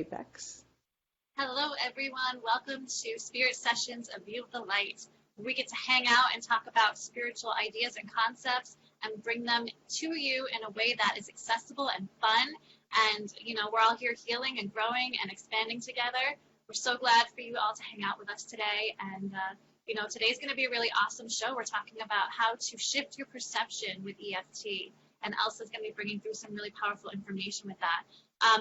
Apex. Hello, everyone. Welcome to Spirit Sessions, A View of the Light. We get to hang out and talk about spiritual ideas and concepts and bring them to you in a way that is accessible and fun. And, we're all here healing and growing and expanding together. We're so glad for you all to hang out with us today. And, today's going to be a really awesome show. We're talking about how to shift your perception with EFT. And Elsa's going to be bringing through some really powerful information with that.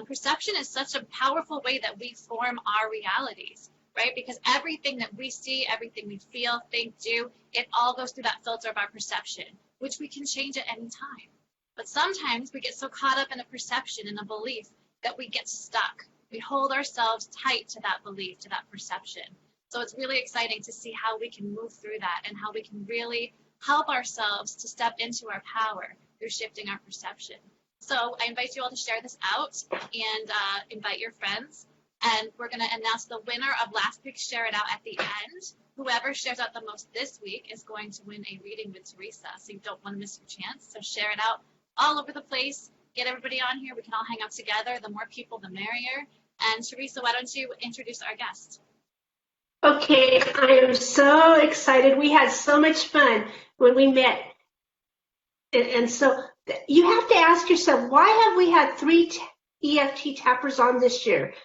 Perception is such a powerful way that we form our realities, right? Because everything that we see, everything we feel, think, do, it all goes through that filter of our perception, which we can change at any time. But sometimes we get so caught up in a perception and a belief that we get stuck. We hold ourselves tight to that belief, to that perception. So it's really exciting to see how we can move through that and how we can really help ourselves to step into our power through shifting our perception. So I invite you all to share this out and invite your friends. And we're going to announce the winner of last week's Share It Out at the end. Whoever shares out the most this week is going to win a reading with Teresa. So you don't want to miss your chance. So share it out all over the place. Get everybody on here. We can all hang out together. The more people, the merrier. And Teresa, why don't you introduce our guest? Okay, I am so excited. We had so much fun when we met. And so you have to ask yourself, why have we had 3 EFT tappers on this year?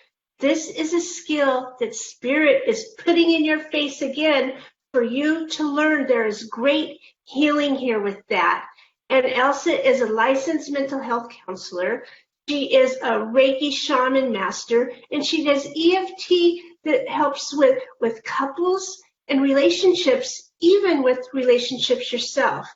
This is a skill that Spirit is putting in your face again for you to learn. There is great healing here with that. And Elsa is a licensed mental health counselor. She is a Reiki shaman master, and she does EFT that helps with couples and relationships, even with relationships yourself.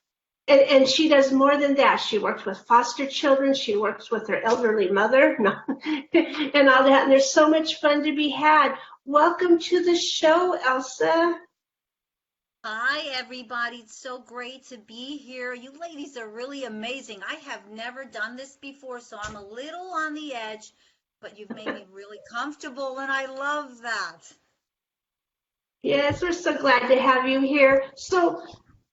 And she does more than that. She works with foster children. She works with her elderly mother and all that. And there's so much fun to be had. Welcome to the show, Elsa. Hi, everybody. It's so great to be here. You ladies are really amazing. I have never done this before, so I'm a little on the edge, but you've made me really comfortable, and I love that. Yes, we're so glad to have you here. So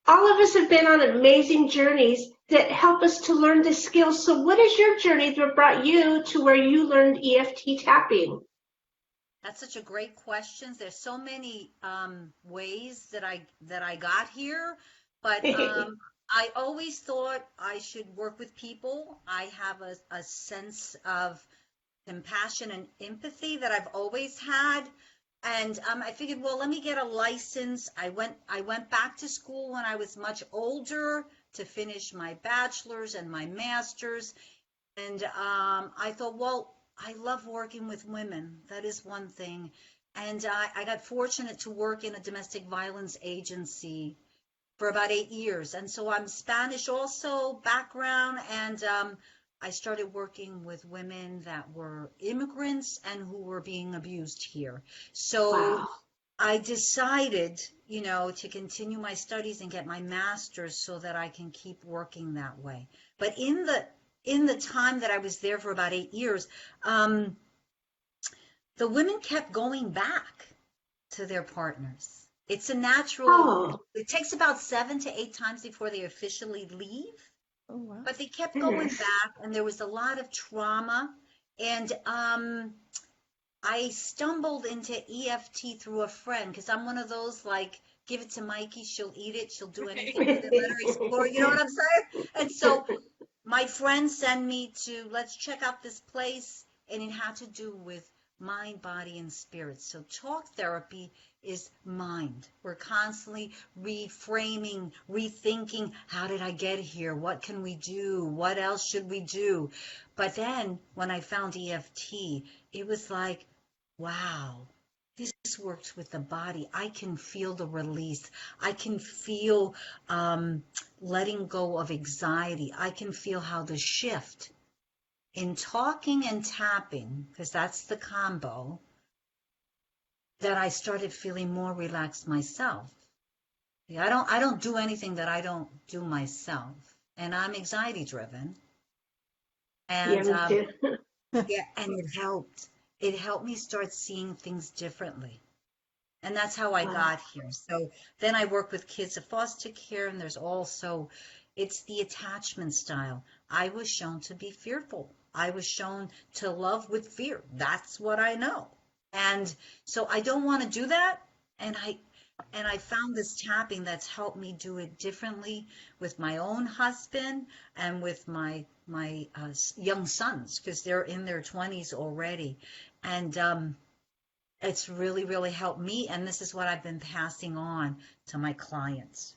all of us have been on amazing journeys that help us to learn the skills. So what is your journey that brought you to where you learned EFT tapping? That's such a great question. There's so many ways that I got here, but I always thought I should work with people. I have a sense of compassion and empathy that I've always had. And I figured, well, let me get a license. I went back to school when I was much older to finish my bachelor's and my master's. And I thought, well, I love working with women. That is one thing. And I got fortunate to work in a domestic violence agency for about 8 years. And so I'm Spanish also background, and I started working with women that were immigrants and who were being abused here. So wow. I decided, to continue my studies and get my master's so that I can keep working that way. But in the time that I was there for about 8 years, the women kept going back to their partners. It's a natural, It takes about 7 to 8 times before they officially leave. Oh, wow. But they kept going back, and there was a lot of trauma. And I stumbled into EFT through a friend, because I'm one of those, like, give it to Mikey, she'll eat it, she'll do anything with it, let her explore, you know what I'm saying? And so my friend sent me to, let's check out this place, and it had to do with mind, body, and spirit. So talk therapy is mind. We're constantly reframing, rethinking, how did I get here? What can we do? What else should we do? But then when I found EFT, it was like, wow, this works with the body. I can feel the release. I can feel letting go of anxiety. I can feel how the shift in talking and tapping, because that's the combo, that I started feeling more relaxed myself. Yeah, I don't do anything that I don't do myself, and I'm anxiety driven. And yeah, and it helped. It helped me start seeing things differently. And that's how I got here. So then I work with kids of foster care, and there's also, it's the attachment style. I was shown to be fearful I was shown to love with fear. That's what I know. And so I don't want to do that. And I found this tapping that's helped me do it differently with my own husband and with my young sons, because they're in their 20s already. And it's really, really helped me. And this is what I've been passing on to my clients.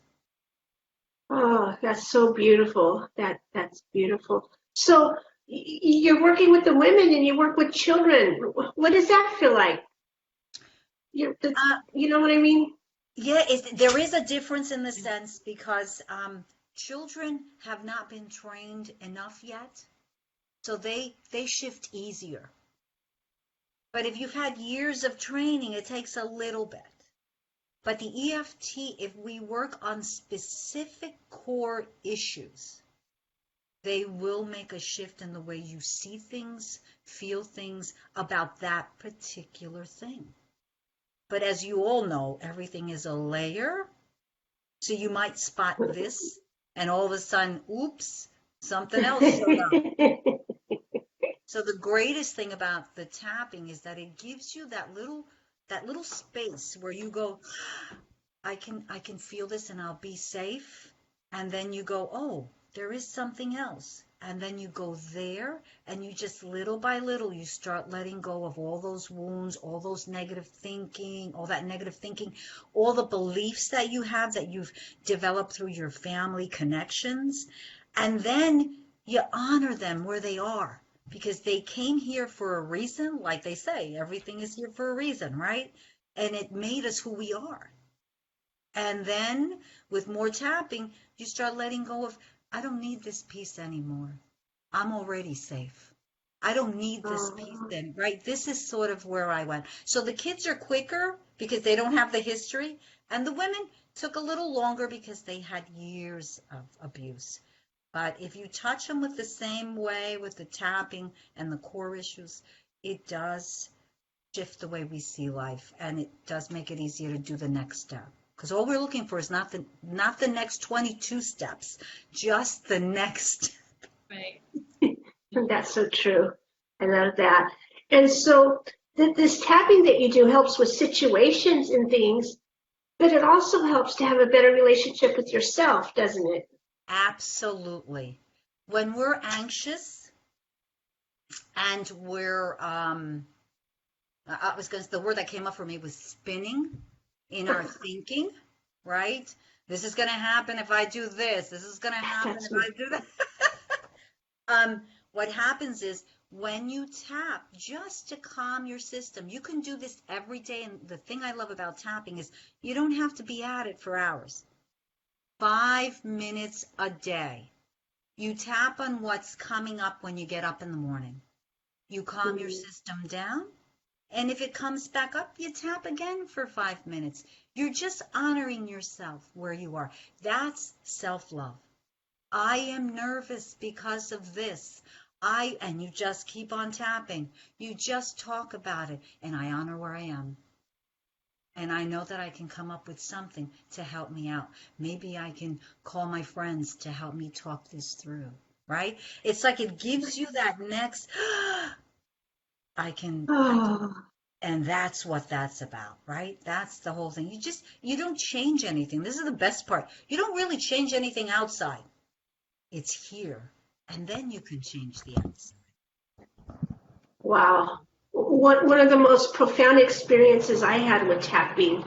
Oh, that's so beautiful. That's beautiful. So you're working with the women and you work with children. What does that feel like? You know what I mean? Yeah, there is a difference in the sense because children have not been trained enough yet, so they shift easier. But if you've had years of training, it takes a little bit. But the EFT, if we work on specific core issues, they will make a shift in the way you see things, feel things about that particular thing. But as you all know, everything is a layer. So you might spot this and all of a sudden, oops, something else showed up. So the greatest thing about the tapping is that it gives you that little space where you go, I can feel this and I'll be safe. And then you go, oh, there is something else. And then you go there and you just little by little, you start letting go of all those wounds, all those negative thinking, all that negative thinking, all the beliefs that you have that you've developed through your family connections. And then you honor them where they are because they came here for a reason. Like they say, everything is here for a reason, right? And it made us who we are. And then with more tapping, you start letting go of, I don't need this piece anymore. I'm already safe. I don't need this piece then, right? This is sort of where I went. So the kids are quicker because they don't have the history, and the women took a little longer because they had years of abuse. But if you touch them with the same way, with the tapping and the core issues, it does shift the way we see life, and it does make it easier to do the next step. Because all we're looking for is not the next 22 steps, just the next. Right. That's so true. I love that. And so this tapping that you do helps with situations and things, but it also helps to have a better relationship with yourself, doesn't it? Absolutely. When we're anxious and we're, the word that came up for me was spinning in our thinking, right? This is going to happen if I do this. This is going to happen if I do that. What happens is when you tap just to calm your system, you can do this every day. And the thing I love about tapping is you don't have to be at it for hours. 5 minutes a day. You tap on what's coming up when you get up in the morning. You calm your system down. And if it comes back up, you tap again for 5 minutes. You're just honoring yourself where you are. That's self-love. I am nervous because of this. And you just keep on tapping. You just talk about it. And I honor where I am. And I know that I can come up with something to help me out. Maybe I can call my friends to help me talk this through, right? It's like it gives you that next... I can, and that's what that's about, right? That's the whole thing. You don't change anything. This is the best part. You don't really change anything outside. It's here. And then you can change the outside. Wow. One of the most profound experiences I had with tapping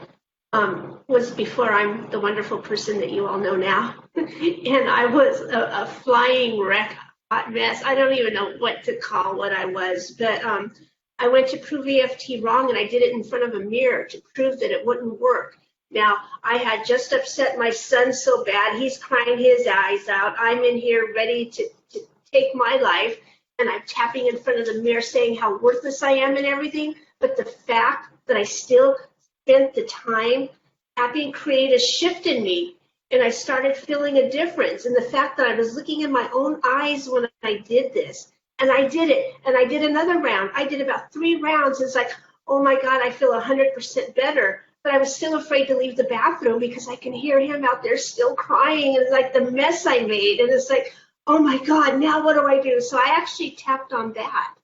was before I'm the wonderful person that you all know now. And I was a flying wreck, hot mess. I don't even know what to call what I was, but I went to prove EFT wrong, and I did it in front of a mirror to prove that it wouldn't work. Now, I had just upset my son so bad. He's crying his eyes out. I'm in here ready to take my life, and I'm tapping in front of the mirror saying how worthless I am and everything. But the fact that I still spent the time tapping created a shift in me, and I started feeling a difference. And the fact that I was looking in my own eyes when I did this, and I did it, and I did another round. I did about 3 rounds. It's like, oh my God, I feel 100% better. But I was still afraid to leave the bathroom because I can hear him out there still crying, and it's like the mess I made. And it's like, oh my God, now what do I do? So I actually tapped on that.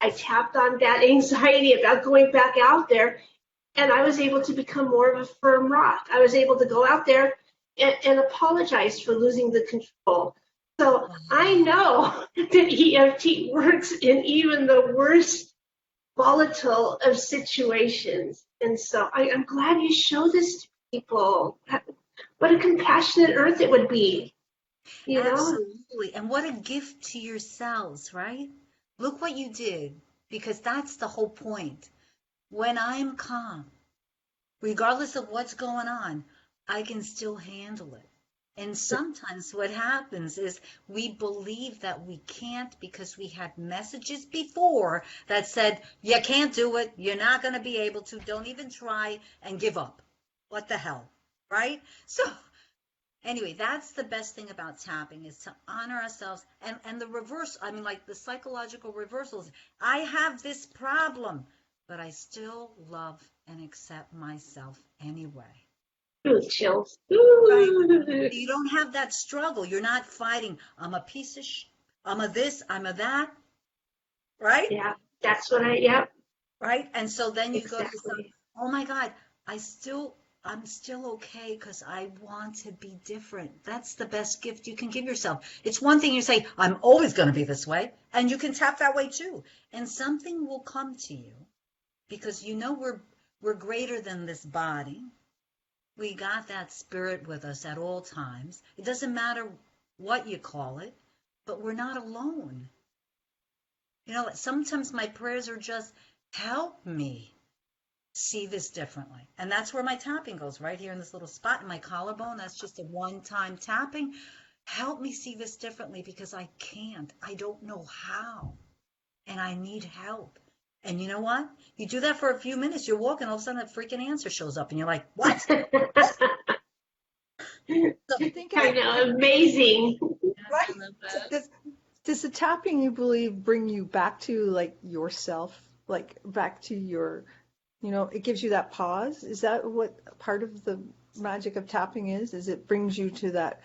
I tapped on that anxiety about going back out there, and I was able to become more of a firm rock. I was able to go out there and apologize for losing the control. So I know that EFT works in even the worst volatile of situations. And so I'm glad you show this to people. What a compassionate earth it would be, you know? Absolutely. And what a gift to yourselves, right? Look what you did, because that's the whole point. When I'm calm, regardless of what's going on, I can still handle it. And sometimes what happens is we believe that we can't because we had messages before that said, you can't do it, you're not going to be able to, don't even try, and give up. What the hell, right? So anyway, that's the best thing about tapping, is to honor ourselves. And the reverse, I mean, like the psychological reversals. I have this problem, but I still love and accept myself anyway. Ooh, chills. Right? Ooh. You don't have that struggle. You're not fighting. I'm a piece of I'm a this, I'm a that. Right? Yeah, that's what yeah, Right? And so then you go to yourself, exactly. oh my God, I'm still okay because I want to be different. That's the best gift you can give yourself. It's one thing you say, I'm always going to be this way, and you can tap that way too. And something will come to you because you know we're greater than this body. We got that spirit with us at all times. It doesn't matter what you call it, but we're not alone. You know, sometimes my prayers are just, help me see this differently. And that's where my tapping goes, right here in this little spot in my collarbone. That's just a one-time tapping. Help me see this differently because I can't. I don't know how. And I need help. And you know what? You do that for a few minutes, you're walking, all of a sudden a freaking answer shows up and you're like, what? So, I think I know, amazing. right? I love that. does the tapping, you believe, bring you back to like yourself, like back to your, it gives you that pause? Is that what part of the magic of tapping is? Is it brings you to that,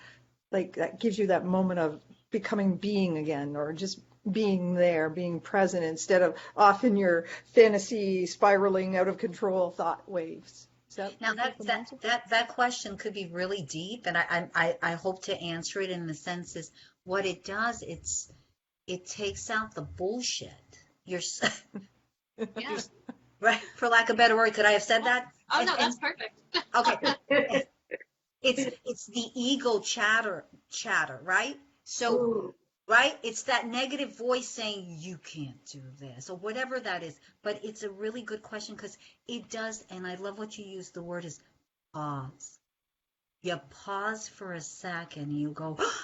like that gives you that moment of becoming being again, or just being there, being present instead of off in your fantasy spiraling out of control thought waves? Is that Now part of the magic? that question could be really deep, and I hope to answer it in the sense is what it does. It takes out the bullshit. You're Yeah. right, for lack of a better word. Could I have said that? Oh no, that's perfect. Okay. It's the ego chatter, right? So Ooh. right? It's that negative voice saying, you can't do this, or whatever that is. But it's a really good question because it does, and I love what you use, the word is pause. You pause for a second, and you go, oh,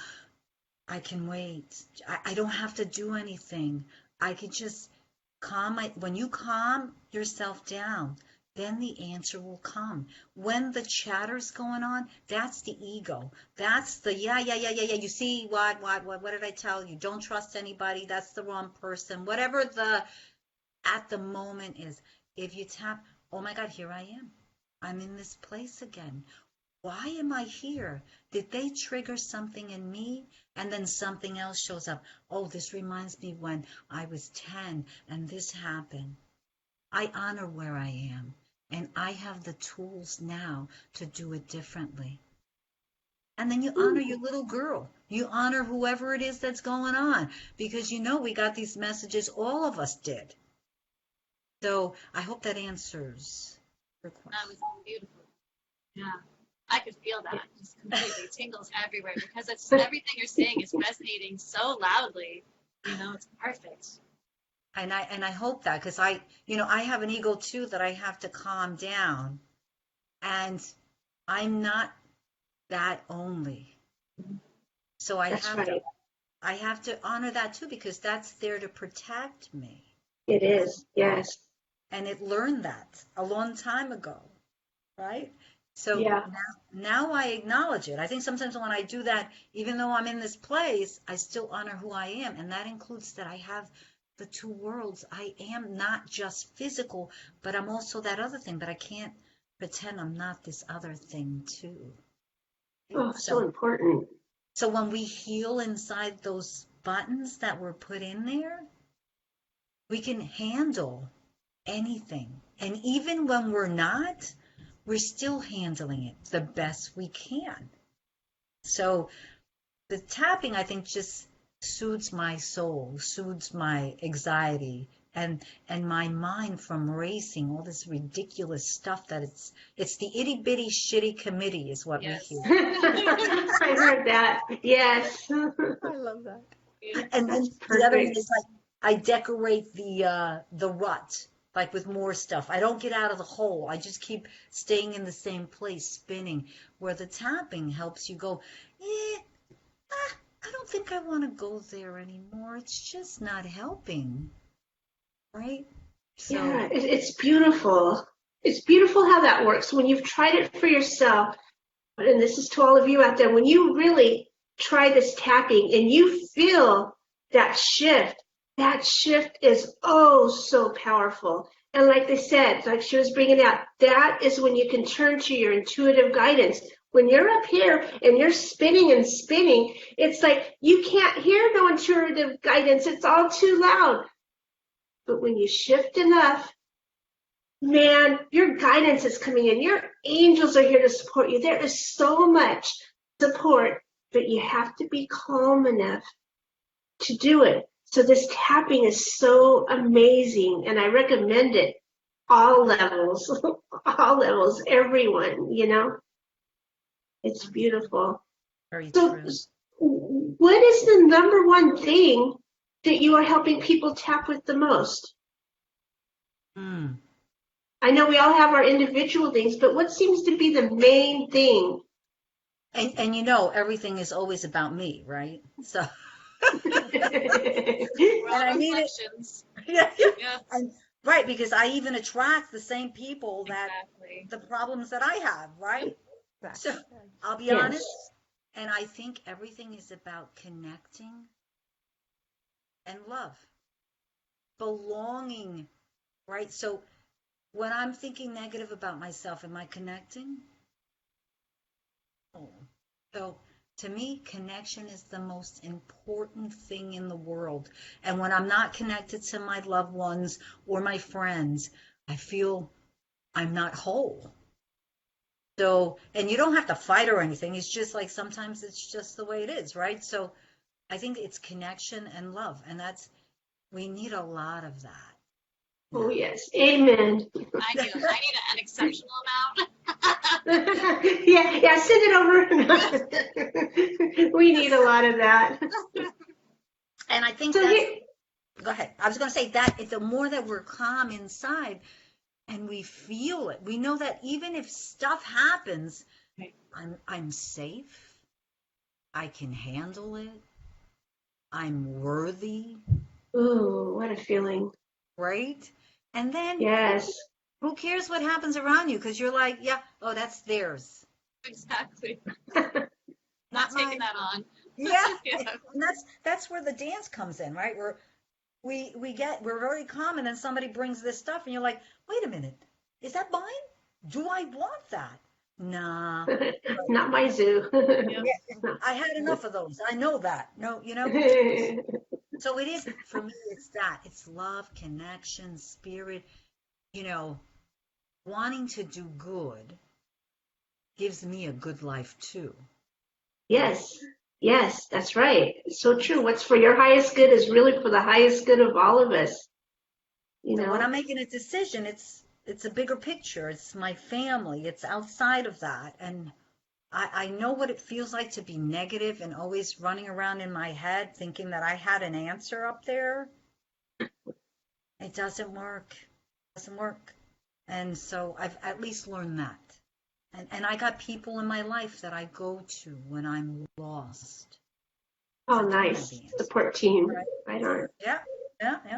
I can wait. I don't have to do anything. I can just when you calm yourself down, then the answer will come. When the chatter's going on, that's the ego. That's the yeah. You see what did I tell you? Don't trust anybody. That's the wrong person. Whatever the at the moment is. If you tap, oh my God, here I am. I'm in this place again. Why am I here? Did they trigger something in me? And then something else shows up. Oh, this reminds me when I was 10 and this happened. I honor where I am, and I have the tools now to do it differently. And then you honor your little girl. You honor whoever it is that's going on, because we got these messages, all of us did. So I hope that answers your That question. was beautiful. Yeah. I could feel that. Just completely tingles everywhere because it's everything you're saying is resonating so loudly. It's perfect. And I hope that, because I have an ego too that I have to calm down, and I'm not that only. So I That's have right. to honor that too, because that's there to protect me. It is, yes. And it learned that a long time ago, right? So Yeah. now I acknowledge it. I think sometimes when I do that, even though I'm in this place, I still honor who I am. And that includes that I have the two worlds. I am not just physical, but I'm also that other thing, but I can't pretend I'm not this other thing too. Oh, so important. So when we heal inside those buttons that were put in there, we can handle anything. And even when we're not, we're still handling it the best we can. So the tapping, I think, just soothes my soul, soothes my anxiety, and my mind from racing all this ridiculous stuff that it's the itty bitty shitty committee is what Yes. we hear. I heard that. Yes. I love that. And then That's the other thing perfect. is like I decorate the rut, like with more stuff. I don't get out of the hole. I just keep staying in the same place, spinning. Where the tapping helps you go, I don't think I want to go there anymore. It's just not helping, right? So Yeah, it's beautiful. It's beautiful how that works. When you've tried it for yourself, and this is to all of you out there, when you really try this tapping and you feel that shift is oh so powerful. And like they said, like she was bringing out, that is when you can turn to your intuitive guidance. When you're up here and you're spinning and spinning, it's like you can't hear no intuitive guidance. It's all too loud. But when you shift enough, man, your guidance is coming in. Your angels are here to support you. There is so much support, but you have to be calm enough to do it. So this tapping is so amazing, and I recommend it. All levels, all levels, everyone, it's beautiful. very So true. what is the number one thing that you are helping people tap with the most? Mm. I know we all have our individual things, but what seems to be the main thing? And everything is always about me, right? So We're all and I mean it. reflections. Yeah. Yeah, And right, because I even attract the same people that exactly. the problems that I have, right? So Exactly. I'll be Yes. honest, and I think everything is about connecting and love, belonging, right? So when I'm thinking negative about myself, am I connecting? No. So to me, connection is the most important thing in the world. And when I'm not connected to my loved ones or my friends, I feel I'm not whole. So, and you don't have to fight or anything. It's just like sometimes it's just the way it is, right? So I think it's connection and love. And we need a lot of that. Oh, yes. Amen. I need an exceptional amount. Yeah, send it over. We need a lot of that. And I think So here, go ahead. I was going to say that the more that we're calm inside and we feel it, we know that even if stuff happens, I'm safe. I can handle it. I'm worthy. ooh, what a feeling. Right? And then Yes. who cares what happens around you? Because you're like, yeah, oh, that's theirs. Exactly. Not Not taking mine. that on. Yeah. Yeah. And that's where the dance comes in, right? Where we're very calm, and then somebody brings this stuff, and you're like, wait a minute, is that mine? Do I want that? Nah. Not my zoo. Yeah, I had enough of those. I know that. No, So it is, for me, it's that. It's love, connection, spirit, wanting to do good gives me a good life too. Yes, that's right. It's so true. What's for your highest good is really for the highest good of all of us. So when I'm making a decision, it's a bigger picture. It's my family. It's outside of that. And I know what it feels like to be negative and always running around in my head thinking that I had an answer up there. It doesn't work. It doesn't work. And so I've at least learned that. And I got people in my life that I go to when I'm lost. Oh, nice. Support team. Right on. Yeah.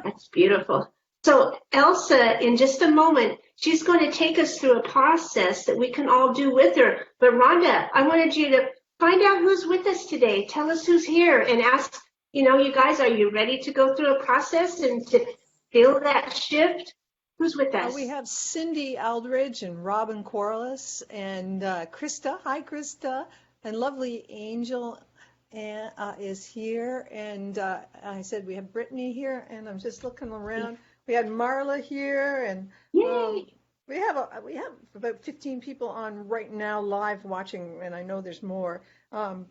That's beautiful. So Elsa, in just a moment, she's going to take us through a process that we can all do with her. But Rhonda, I wanted you to find out who's with us today. Tell us who's here and ask, you guys, are you ready to go through a process and to feel that shift? Who's with us? We have Cindy Aldridge and Robin Corliss and Krista. Hi, Krista. And lovely Angel is here, and I said we have Brittany here, and I'm just looking around. We had Marla here, and Yay! we have about 15 people on right now live watching, and I know there's more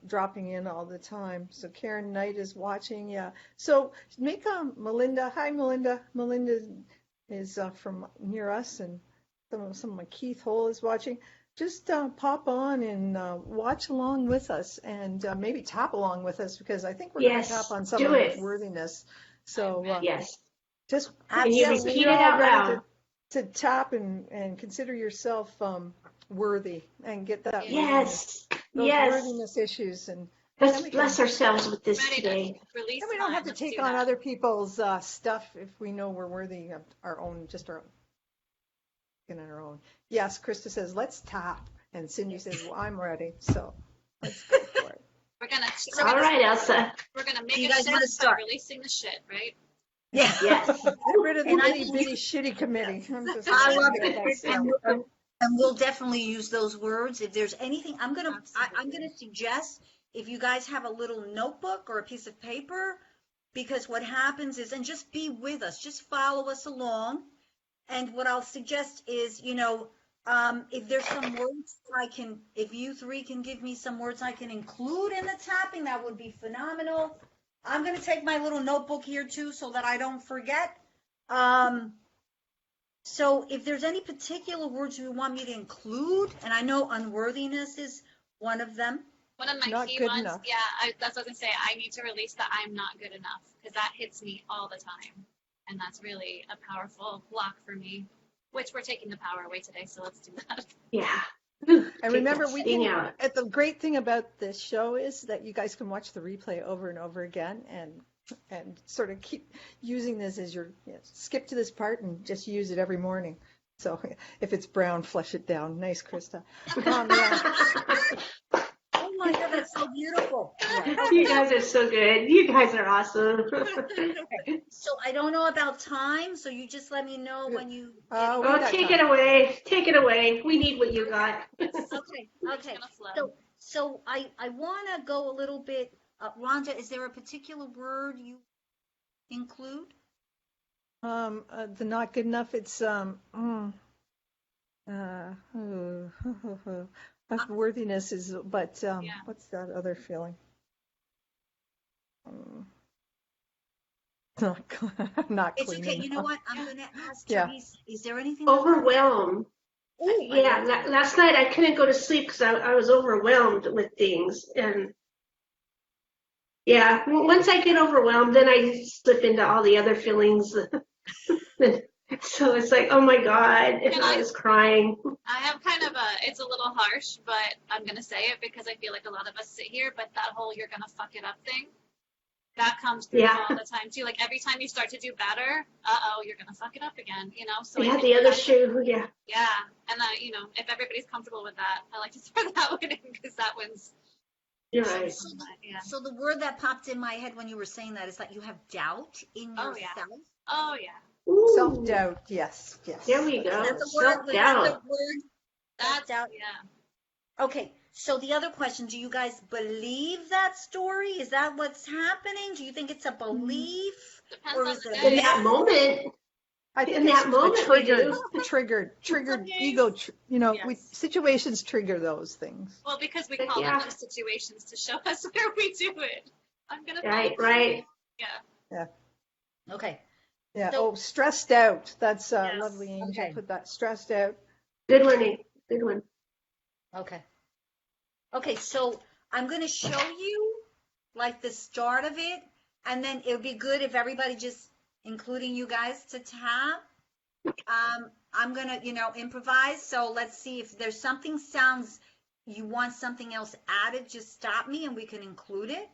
dropping in all the time. So Karen Knight is watching, yeah. So make Melinda. Hi, Melinda. Melinda is from near us, and some of my Keith Hole is watching. Just pop on and watch along with us, and maybe tap along with us, because I think we're going to tap Yes, on some do of it. this worthiness. So Yes. just And you when repeat you're it all out ready loud. to tap and consider yourself worthy and get that Yes. those Yes. worthiness issues, and Let's then bless ourselves with this Ready to today. release we don't mine. have to Let's take do on that. other people's stuff if we know we're worthy of our own, just our own. Yes, Krista says let's tap, and Cindy says, well, I'm ready, so let's go for it. All right, Elsa. We're gonna make You a guys shit wanna by start? releasing the shit, right? Yeah. Yes. Get rid of the And I itty think bitty shitty committee. I'm just I gonna love get that it. stuff. And we'll definitely use those words. If there's anything, I'm gonna Absolutely. suggest if you guys have a little notebook or a piece of paper, because what happens is, and just be with us, just follow us along. And what I'll suggest is, if there's some words if you three can give me some words I can include in the tapping, that would be phenomenal. I'm going to take my little notebook here too, so that I don't forget. So if there's any particular words you want me to include, and I know unworthiness is one of them. One of my Not key good ones, enough. yeah, that's what I was gonna say. I need to release that I'm not good enough, because that hits me all the time, and that's really a powerful block for me. Which we're taking the power away today, so let's do that. Yeah. And remember, we Sting can. out. The great thing about this show is that you guys can watch the replay over and over again, and sort of keep using this as your skip to this part and just use it every morning. So if it's brown, flush it down. Nice, Krista. Yeah. Oh my God, that's so beautiful. Yeah. You guys are so good. You guys are awesome. So I don't know about time, so you just let me know when you. Oh, we Oh, got take time. it away. Take it away. We need what you got. Okay. It's gonna flow. So I want to go a little bit. Rhonda, is there a particular word you include? The not good enough. It's worthiness is, but what's that other feeling? Not It's clean okay. enough. You know what? I'm going to ask Yeah. Teresa. Is there anything? Overwhelmed. Oh, Yeah, last night I couldn't go to sleep because I was overwhelmed with things. And yeah, once I get overwhelmed, then I slip into all the other feelings. So it's like, oh my God, and I was crying. I have kind of it's a little harsh, but I'm going to say it because I feel like a lot of us sit here, but that whole you're going to fuck it up thing, that comes through all the time too. Like every time you start to do better, you're going to fuck it up again, So Yeah, I think the other shoe, yeah. Yeah, and if everybody's comfortable with that, I like to throw that one in because that one's. You're right. So the word that popped in my head when you were saying that is that you have doubt in yourself. Oh yeah. Ooh. Self-doubt, yes. There we go. Is that the word? Self-doubt. That's Doubt. yeah. Okay, so the other question, do you guys believe that story? Is that what's happening? Do you think it's a belief? Depends Or on is the it day. In that moment, I think in it's that moment we do. triggered Some ego. days, yes. Situations trigger those things. Well, because we call Yeah. on those situations to show us where we do it. I'm gonna. Right. Yeah. Okay. Yeah. So- Stressed out. That's Yes. lovely, Angel. Okay. Put that stressed out. Good one, Nate. Good one. Okay, so I'm going to show you like the start of it, and then it would be good if everybody just, including you guys, to tap. I'm going to, improvise. So let's see if there's something you want something else added, just stop me and we can include it.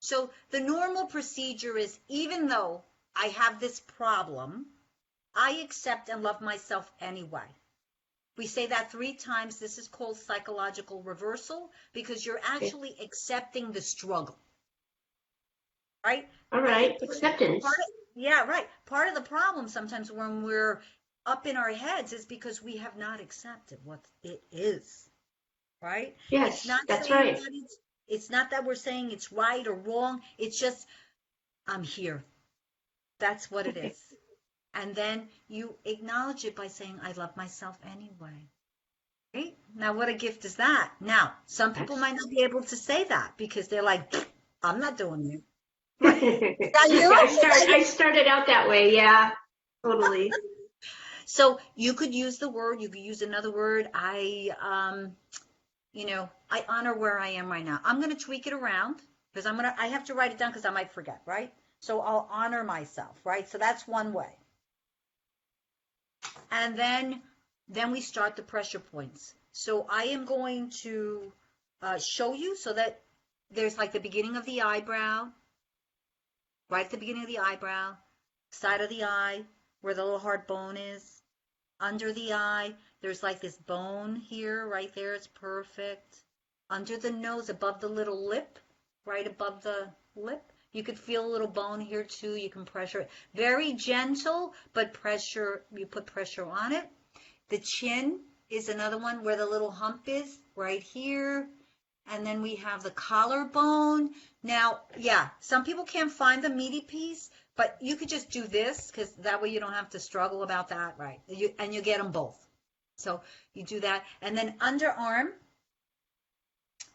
So the normal procedure is, even though I have this problem, I accept and love myself anyway. We say that 3 times. This is called psychological reversal because you're actually accepting the struggle. Right? All right. Acceptance. Part of the problem sometimes when we're up in our heads is because we have not accepted what it is. Right? Yes, It's not that's saying right. that It's not that we're saying it's right or wrong. It's just, I'm here. That's what it is. And then you acknowledge it by saying, I love myself anyway. Right? Now, what a gift is that? Now, some people might not be able to say that because they're like, I'm not doing it. I started out that way. Yeah, totally. So you could use the word, you could use another word. I honor where I am right now. I'm going to tweak it around because I have to write it down because I might forget, right? So I'll honor myself, right? So that's one way. And then we start the pressure points. So I am going to show you so that there's like the beginning of the eyebrow, right at the beginning of the eyebrow, side of the eye, where the little heart bone is, under the eye, there's like this bone here, right there, it's perfect. Under the nose, above the little lip, right above the lip, you could feel a little bone here too, you can pressure it. Very gentle, but you put pressure on it. The chin is another one where the little hump is, right here. And then we have the collarbone. Now, yeah, some people can't find the meaty piece, but you could just do this because that way you don't have to struggle about that, right? And you get them both. So you do that. And then underarm,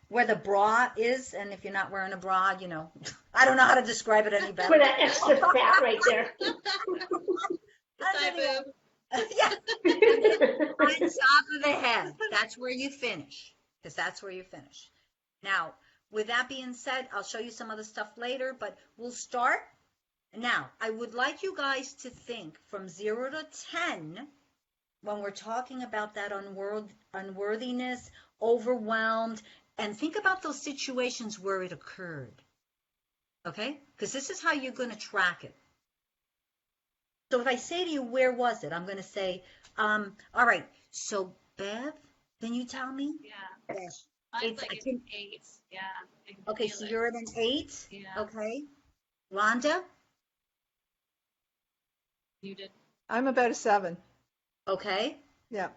where the bra is, and if you're not wearing a bra, I don't know how to describe it any better. For that extra fat right there. Yeah. On top of the head. That's where you finish. Because that's where you finish. Now, with that being said, I'll show you some other stuff later, but we'll start. Now, I would like you guys to think from 0 to 10 when we're talking about that unworthiness, overwhelmed, and think about those situations where it occurred. Okay? Because this is how you're going to track it. So if I say to you, where was it? I'm going to say, all right, so Bev, can you tell me? Yeah. Yes. Mine's like an 8. Yeah. Okay, so you're at an 8? Yeah. Okay. Rhonda? You did. I'm about a 7. Okay. Yeah.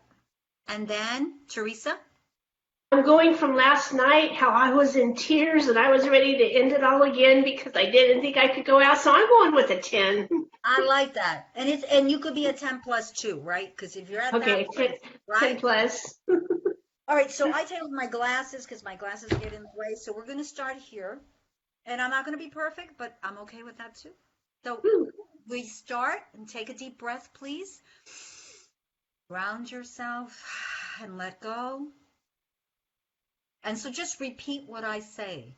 And then Teresa? I'm going from last night, how I was in tears and I was ready to end it all again because I didn't think I could go out. So I'm going with a 10. I like that. And you could be a 10 plus 2, right? Because if you're at Okay, that place, 10 right? plus. All right, so I take my glasses because my glasses get in the way. So we're going to start here. And I'm not going to be perfect, but I'm okay with that too. So we start and take a deep breath, please. Ground yourself and let go. And so just repeat what I say,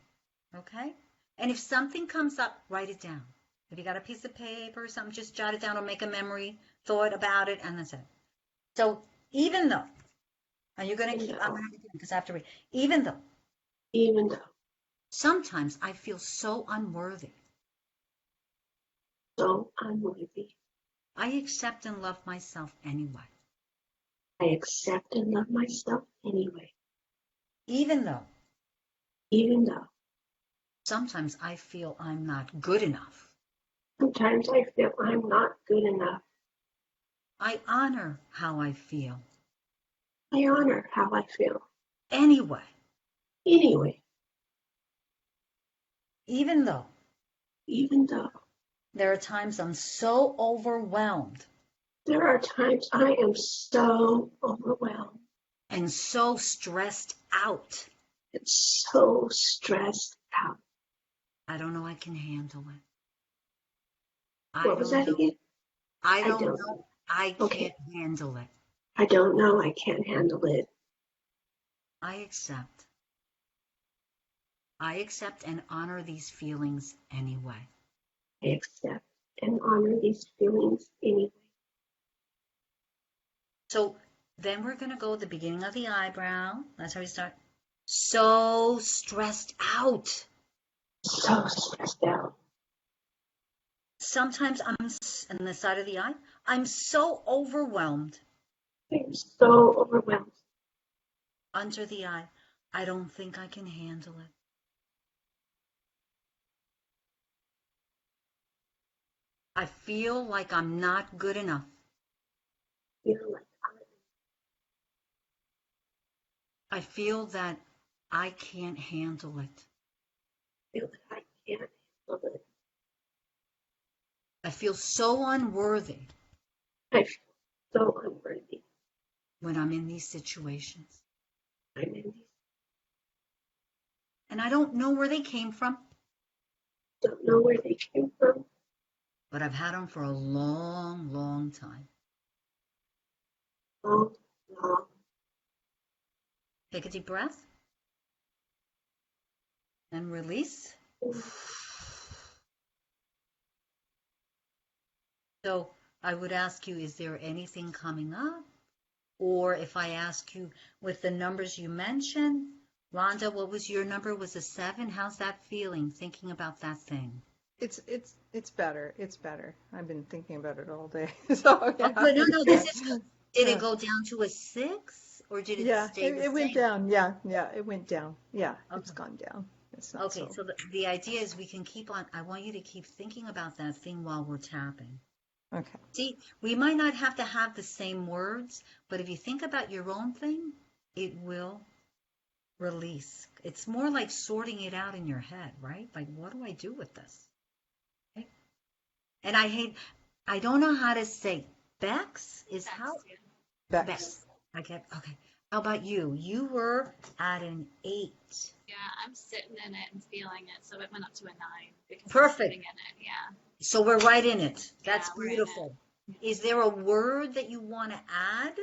okay? And if something comes up, write it down. If you got a piece of paper or something, just jot it down or make a memory thought about it, and that's it. So even though, and you're going to keep, I'm going to because I have to read. Even though, sometimes I feel so unworthy. So unworthy. I accept and love myself anyway. I accept and love myself anyway. Even though, sometimes I feel I'm not good enough. Sometimes I feel I'm not good enough. I honor how I feel. I honor how I feel. Anyway. Even though. There are times I'm so overwhelmed. There are times I am so overwhelmed. And so stressed out. It's so stressed out. I don't know I can handle it. What was that again? I don't know. I can't handle it. I don't know. I can't handle it. I accept and honor these feelings anyway. I accept and honor these feelings anyway. So then we're going to go at the beginning of the eyebrow. That's how we start. So stressed out. So stressed out. Sometimes I'm on the side of the eye. I'm so overwhelmed. I'm so overwhelmed. Under the eye. I don't think I can handle it. I feel like I'm not good enough. I feel that I can't handle it. I feel that I can't handle it. I feel so unworthy I feel so unworthy. when I'm in these situations. I'm in these. And I don't know where they came from, Don't know where they came from. but I've had them for a long, long time. Long, long. Take a deep breath and release. So I would ask you, is there anything coming up? Or if I ask you with the numbers you mentioned, Rhonda, what was your number? Was a 7? How's that feeling, thinking about that thing? It's better. It's better. I've been thinking about it all day. So yeah. Oh, good. No, this is good. Did it go down to a 6 or did it Yeah, stay the it went same? down. Yeah, it went down. Yeah, it's Okay. gone down. It's not Okay, so the idea is we can keep on, I want you to keep thinking about that thing while we're tapping. Okay. See, we might not have to have the same words, but if you think about your own thing, it will release. It's more like sorting it out in your head, right? Like, what do I do with this? Okay. And I don't know how to say Bex is how Bex. Okay. How about you? You were at an 8. Yeah, I'm sitting in it and feeling it, so it went up to a 9 because I'm Perfect. sitting in it. Yeah. So we're right in it. That's Yeah, we're in it. beautiful. Is there a word that you want to add?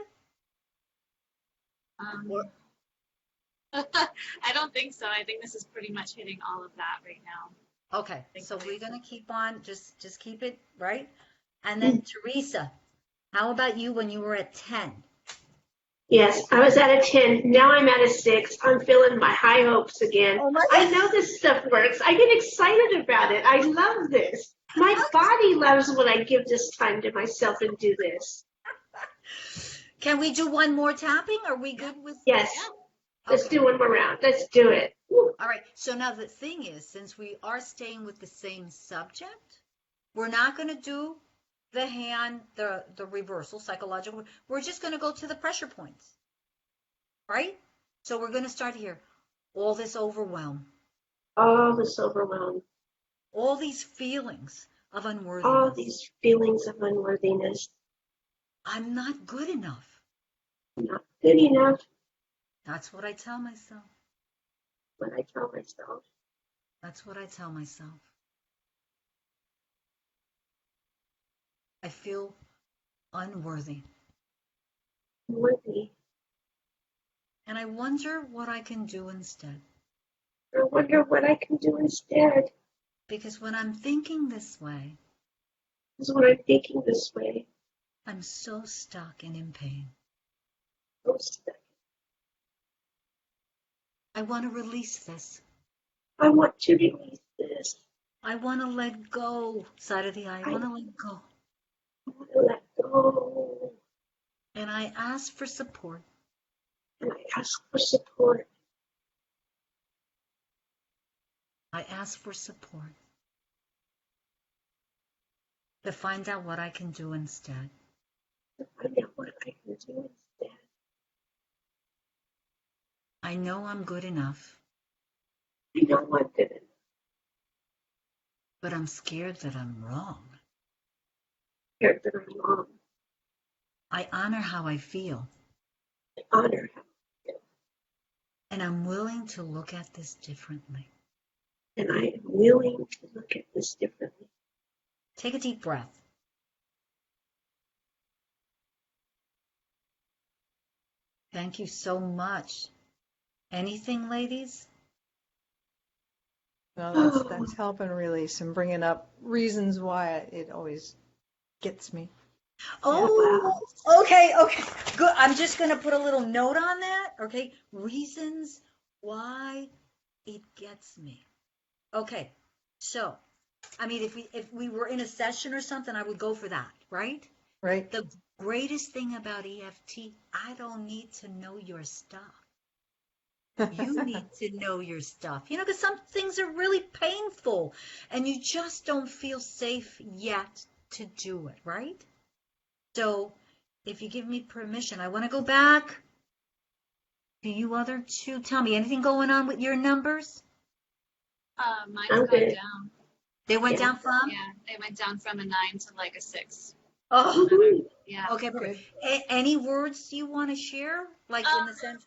Or- I don't think so. I think this is pretty much hitting all of that right now. Okay, so we're going to keep on, just keep it right. And then Teresa, how about you when you were at 10? Yes, I was at a 10. Now I'm at a 6. I'm feeling my high hopes again. Oh my I know this stuff works. I get excited about it. I love this. My body loves when I give this time to myself and do this. Can we do one more tapping? Are we good with? Yes. Yeah. Let's Okay. do one more round. Let's do it. Woo. All right. So now the thing is, since we are staying with the same subject, we're not going to do the hand, the reversal, psychological. We're just going to go to the pressure points, right? So we're going to start here. All this overwhelm, All this overwhelm. all these feelings of All unworthiness. these feelings of unworthiness. I'm not good enough. Not good enough. That's what I tell myself. What I tell myself. That's what I tell myself. I feel unworthy. Worthy. And I wonder what I can do instead. I wonder what I can do instead. Because when I'm thinking this way, Because when I'm thinking this way, I'm so stuck and in pain. I'm stuck. I want to release this. I want to release this. I want to let go. Side of the eye. I want to let go. I want to let go. And I ask for support. And I ask for support. I ask for support to find out what I can do instead. To find out what I can do instead. I know I'm good enough, I know I'm good enough. but I'm scared that I'm wrong. Scared that I'm wrong. I honor how I feel, I honor how I feel. and I'm willing to look at this differently. And I am willing to look at this differently. Take a deep breath. Thank you so much. Anything, ladies? No, that's helping release and bringing up reasons why it always gets me. Oh, okay. Good. I'm just going to put a little note on that. Okay. Reasons why it gets me. Okay. So, I mean, if we were in a session or something, I would go for that, right? Right? The greatest thing about EFT, I don't need to know your stuff. You need to know your stuff, because some things are really painful and you just don't feel safe yet to do it, right? So if you give me permission, I want to go back Do you other two tell me anything going on with your numbers? Mine's I'm gone good. down. They went Yeah. down from? Yeah, they went down from a 9 to like a 6. Oh, Woohoo. Yeah. okay, perfect. Good. Any words you want to share? Like in the sense?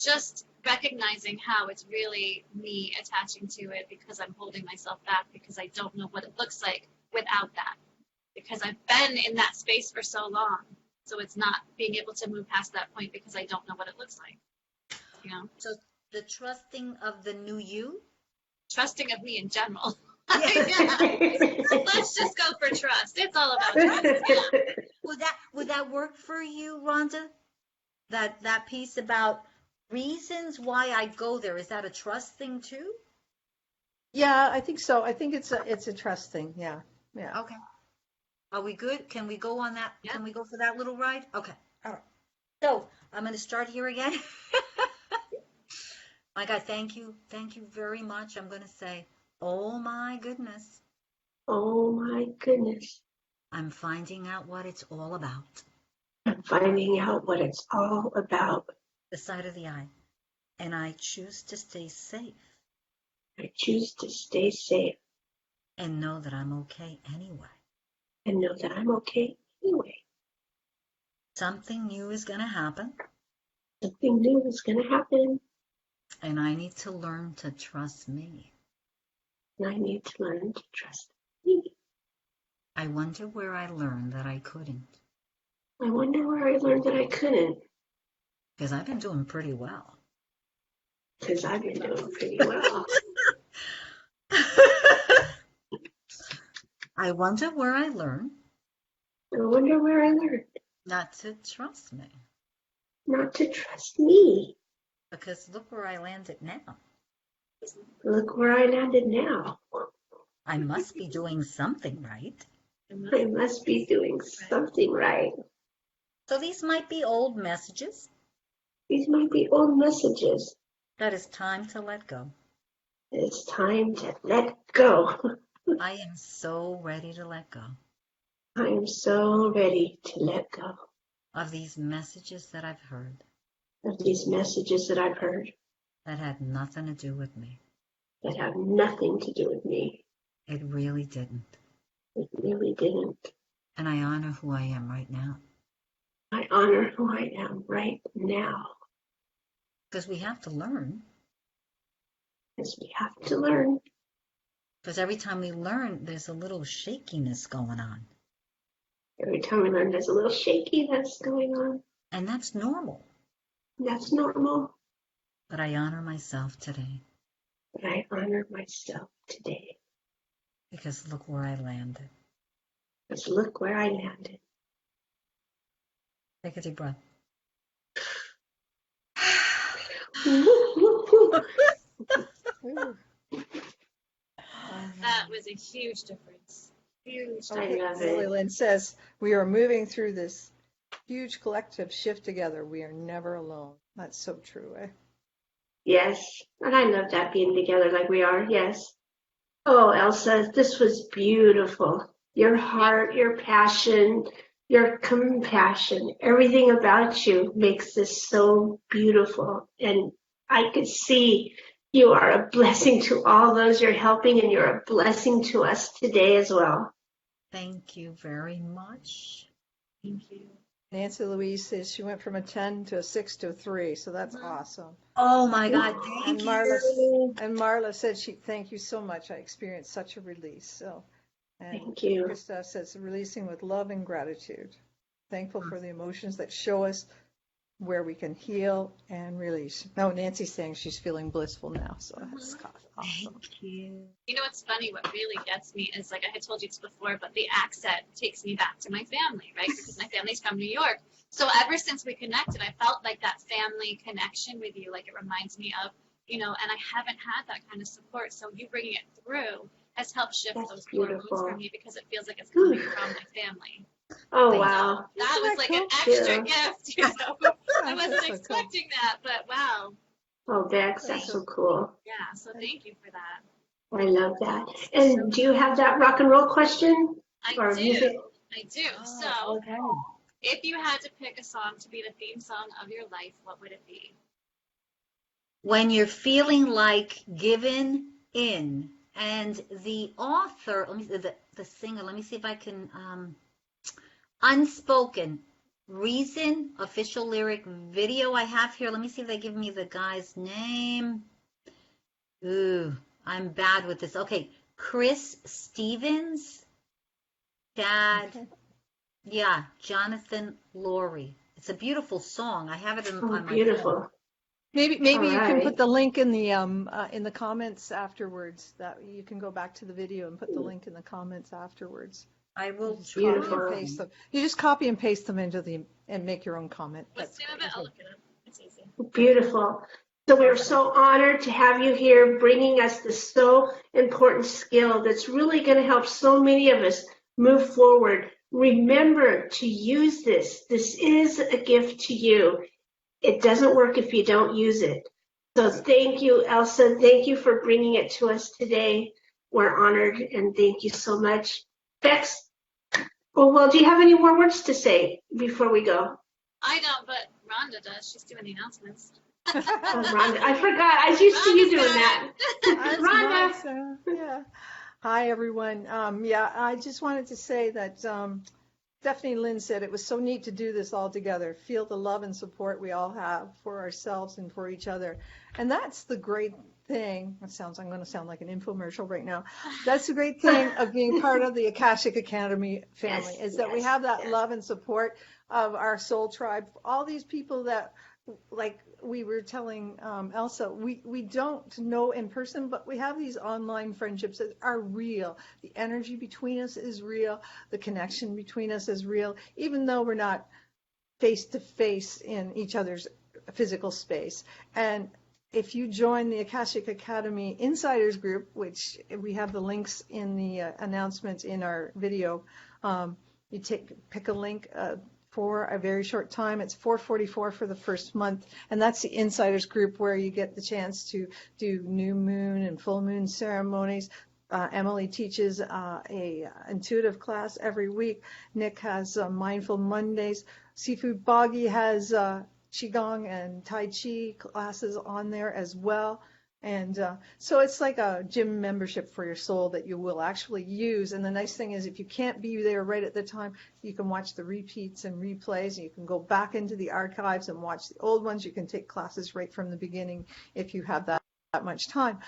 Just recognizing how it's really me attaching to it because I'm holding myself back because I don't know what it looks like without that. Because I've been in that space for so long. So it's not being able to move past that point because I don't know what it looks like. You know, So the trusting of the new you? trusting of me in general. Yeah. Yeah. Let's just go for trust. It's all about trust. Yeah. Would that work for you, Rhonda? That piece about reasons why I go there, is that a trust thing too? Yeah, I think so. I think it's a trust thing. Yeah. Yeah. Okay. Are we good? Can we go on that? Yeah. Can we go for that little ride? Okay. All right. So I'm going to start here again. My God, thank you. Thank you very much. I'm going to say, oh my goodness, Oh my goodness. I'm finding out what it's all about. I'm finding out what it's all about. The side of the eye. And I choose to stay safe I choose to stay safe and know that I'm okay anyway. and know that I'm okay anyway. Something new is going to happen, Something new is going to happen, and I need to learn to trust me. and I need to learn to trust me. I wonder where I learned that I couldn't, I wonder where I learned that I couldn't, because I've been doing pretty well. because I've been doing pretty well. I wonder where I learned I wonder where I learned not to trust me, not to trust me. because look where I landed now. Look where I landed now. I must be doing something right. I must be doing something right. So these might be old messages These might be old messages. that it's time to let go. It's time to let go. I am so ready to let go I am so ready to let go of these messages that I've heard of these messages that I've heard that had nothing to do with me. that have nothing to do with me. It really didn't. It really didn't. And I honor who I am right now. I honor who I am right now. Because we have to learn. Because we have to learn. Because every time we learn, there's a little shakiness going on. Every time we learn, there's a little shakiness going on. And that's normal. That's normal. But I honor myself today. But I honor myself today. Because look where I landed. Because look where I landed. Take a deep breath. Ooh. That was a huge difference. Huge I difference. love it. Lily Lynn says, we are moving through this huge collective shift together. We are never alone. That's so true, eh? Yes. And I love that being together like we are. Yes. Oh, Elsa, this was beautiful. Your heart, your passion, your compassion, everything about you makes this so beautiful. And I could see you are a blessing to all those you're helping, and you're a blessing to us today as well. Thank you very much. Thank you. Nancy Louise says she went from a 10 to a 6 to a 3, so that's awesome. Oh my God, And thank Marla, you. and Marla said thank you so much. I experienced such a release. So, and Thank you. Krista says releasing with love and gratitude. Thankful for the emotions that show us where we can heal and release. No, Nancy's saying she's feeling blissful now, so that's awesome. Thank you. You know what's funny? What really gets me is, like I had told you this before, but the accent takes me back to my family, right? Because my family's from New York. So ever since we connected, I felt like that family connection with you, like it reminds me of, you know, and I haven't had that kind of support. So you bringing it through has helped shift That's those hormones beautiful. for me because it feels like it's coming from my family. Oh, Thank wow. That was Isn't like that an cool? extra Yeah. gift, you know. I wasn't That's so cool. expecting that, but wow. Oh, Bex, that's so cool. Yeah, so thank you for that. I love that. And do you have that rock and roll question? Or I do. music? I do. Oh, So okay. if you had to pick a song to be the theme song of your life, what would it be? when you're feeling like giving in. And the author, let me the singer, let me see if I can Unspoken Reason official lyric video I have here. Let me see if they give me the guy's name. Ooh, I'm bad with this. Okay, Chris Stevens, Chad, Okay. yeah, Jonathan Laurie. It's a beautiful song. I have it on my phone. Beautiful. Maybe All you can right. put the link in the comments afterwards. That you can go back to the video and put the link in the comments afterwards. I will Just try. copy Beautiful. and paste them. You just copy and paste them and make your own comment. What's That's the name of it? I'll look it up. It's easy. Beautiful. So we're so honored to have you here, bringing us this so important skill that's really going to help so many of us move forward. Remember to use this. This is a gift to you. It doesn't work if you don't use it. So thank you, Elsa. Thank you for bringing it to us today. We're honored, and thank you so much. Bex, well, do you have any more words to say before we go? I don't, but Rhonda does. She's doing the announcements. Oh, Rhonda, I forgot. I used to you doing that. Rhonda. Yeah. Hi, everyone. Yeah, I just wanted to say that Stephanie Lynn said it was so neat to do this all together. Feel the love and support we all have for ourselves and for each other. And that's the great thing. I'm going to sound like an infomercial right now. That's the great thing of being part of the Akashic Academy family, is that we have that love and support of our soul tribe. All these people that, like we were telling Elsa, we don't know in person, but we have these online friendships that are real. The energy between us is real. The connection between us is real, even though we're not face to face in each other's physical space. And if you join the Akashic Academy Insiders Group, which we have the links in the announcements in our video, you pick a link for a very short time. It's $4.44 for the first month, and that's the Insiders Group where you get the chance to do new moon and full moon ceremonies. Emily teaches a intuitive class every week. Nick has Mindful Mondays. Seafood Boggy has Qigong and Tai Chi classes on there as well. And so it's like a gym membership for your soul that you will actually use. And the nice thing is, if you can't be there right at the time, you can watch the repeats and replays. You can go back into the archives and watch the old ones. You can take classes right from the beginning if you have that much time.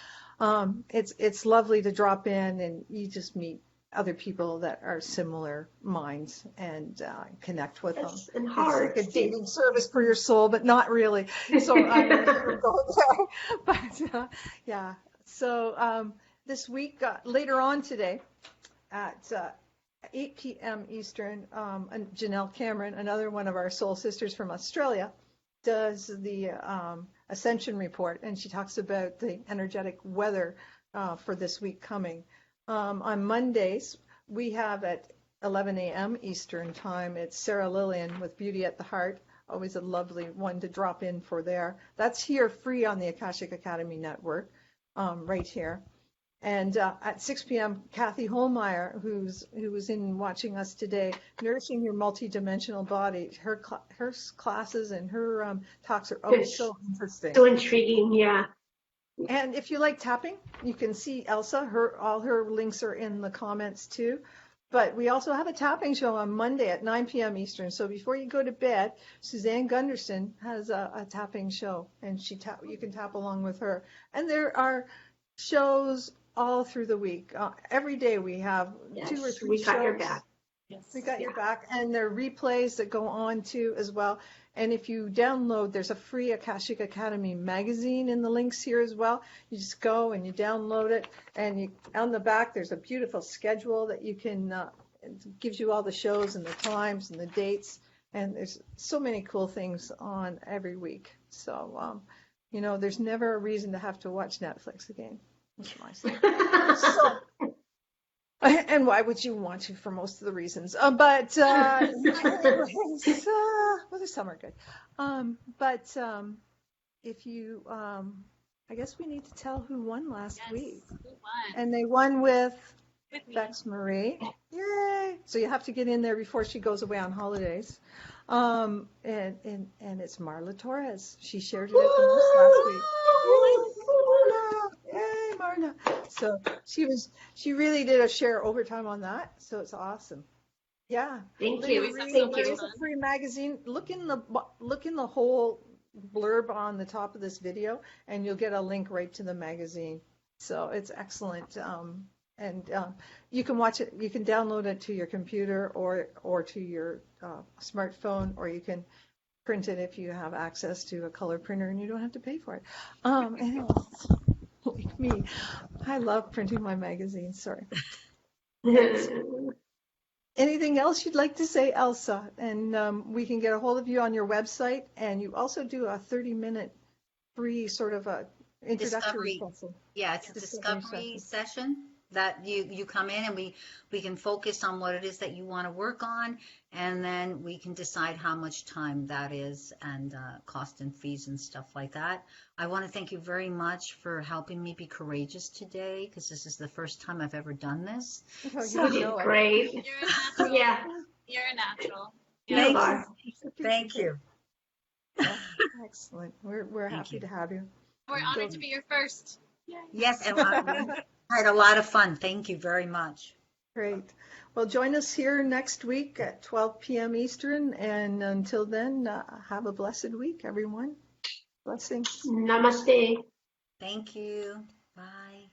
It's lovely to drop in and you just meet other people that are similar minds and connect with them. And hard. It's like a dating service for your soul, but not really. So I'm going to go there. But yeah. So this week, later on today, at 8 p.m. Eastern, Janelle Cameron, another one of our soul sisters from Australia, does the Ascension Report, and she talks about the energetic weather for this week coming. On Mondays, we have at 11 a.m. Eastern Time, it's Sarah Lillian with Beauty at the Heart. Always a lovely one to drop in for there. That's here free on the Akashic Academy Network, right here. And at 6 p.m., Kathy Holmeyer, who was in watching us today, Nourishing Your Multidimensional Body. Her classes and her talks are always so interesting. So intriguing, yeah. And if you like tapping, you can see Elsa. All her links are in the comments too. But we also have a tapping show on Monday at 9 p.m. Eastern. So before you go to bed, Suzanne Gunderson has a tapping show, and you can tap along with her. And there are shows all through the week. Every day we have 2 or 3 shows. We got your back. Yes. We got your back. And there are replays that go on too as well. And if you download, there's a free Akashic Academy magazine in the links here as well. You just go and you download it, and on the back there's a beautiful schedule that you can, it gives you all the shows and the times and the dates. And there's so many cool things on every week. So, there's never a reason to have to watch Netflix again. That's my say. And why would you want to, for most of the reasons? But some are good. If you, I guess we need to tell who won last week. Who won? And they won with With me. Bex Marie. Yay! So you have to get in there before she goes away on holidays. And it's Marla Torres. She shared it at the most last week. Yay, Marla! So she really did a share overtime on that. So it's awesome. Yeah. Thank We you. always have so Thank much you. It's a fun. free magazine. Look in the whole blurb on the top of this video, and you'll get a link right to the magazine. So it's excellent. And you can watch it. You can download it to your computer or to your smartphone, or you can print it if you have access to a color printer and you don't have to pay for it. Anyway, like me, I love printing my magazines. Sorry. Anything else you'd like to say, Elsa? And we can get a hold of you on your website. And you also do a 30-minute free sort of a introductory Discovery. session. Yeah, it's a discovery session that you come in and we can focus on what it is that you want to work on, and then we can decide how much time that is and cost and fees and stuff like that. I want to thank you very much for helping me be courageous today, because this is the first time I've ever done this. Oh, So you know it. great. You're a natural. Yeah, You're a natural. you Thank you. are. Thank you. Oh, excellent. We're Thank happy you. to have you. We're honored to be your first. Yes, and I had a lot of fun. Thank you very much. Great. Well, join us here next week at 12 p.m. Eastern. And until then, have a blessed week, everyone. Blessings. Namaste. Thank you. Bye.